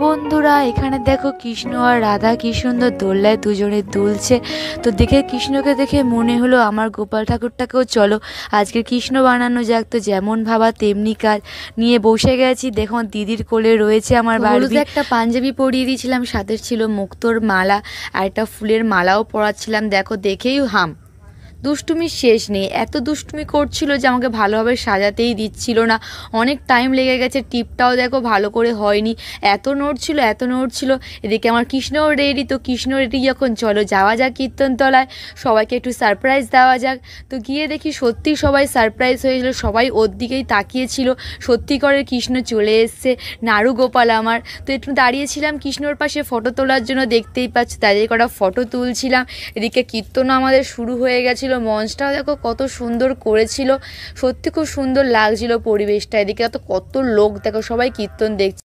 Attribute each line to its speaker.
Speaker 1: বন্ধুরা, এখানে দেখো কৃষ্ণ আর রাধা কি সুন্দর দোলনায় দুজনে দুলছে। তো দেখে কৃষ্ণকে দেখে মনে হলো আমার গোপাল ঠাকুরটাকেও চলো আজকে কৃষ্ণ বানানো যাক। তো যেমন ভাবা তেমনি কাজ, নিয়ে বসে গেছি। দেখো দিদির কোলে রয়েছে আমার বাড়ি। একটা পাঞ্জাবি পরিয়ে দিয়েছিলাম, সাথে ছিল মুক্তোর মালা আর একটা ফুলের মালাও পরাচ্ছিলাম। দেখো দেখেই দুষ্টুমির শেষ নেই, এত দুষ্টুমি করছিল যে আমাকে ভালোভাবে সাজাতেই দিচ্ছিল না। অনেক টাইম লেগে গেছে, টিপটাও দেখো ভালো করে হয়নি, এত নড়ছিল। এদিকে আমার কৃষ্ণও রেডি। তো কৃষ্ণ রেডি যখন, চলো যাওয়া যাক কীর্তনতলায়, সবাইকে একটু সারপ্রাইজ দেওয়া যাক। তো গিয়ে দেখি সত্যি সবাই সারপ্রাইজ হয়েছিল, সবাই ওর দিকেই তাকিয়েছিল। সত্যি করে কৃষ্ণ চলে এসছে, নাড়ু গোপাল আমার। তো একটু দাঁড়িয়েছিলাম কৃষ্ণর পাশে ফটো তোলার জন্য, দেখতেই পাচ্ছ তাদের কটা ফটো তুলছিলাম। এদিকে কীর্তনও আমাদের শুরু হয়ে গেছিলো। মঞ্চটাও দেখো কত সুন্দর করেছিল, সত্যি খুব সুন্দর লাগছিল পরিবেশটা। এদিকে কত লোক দেখো, সবাই কীর্তন দেখছে।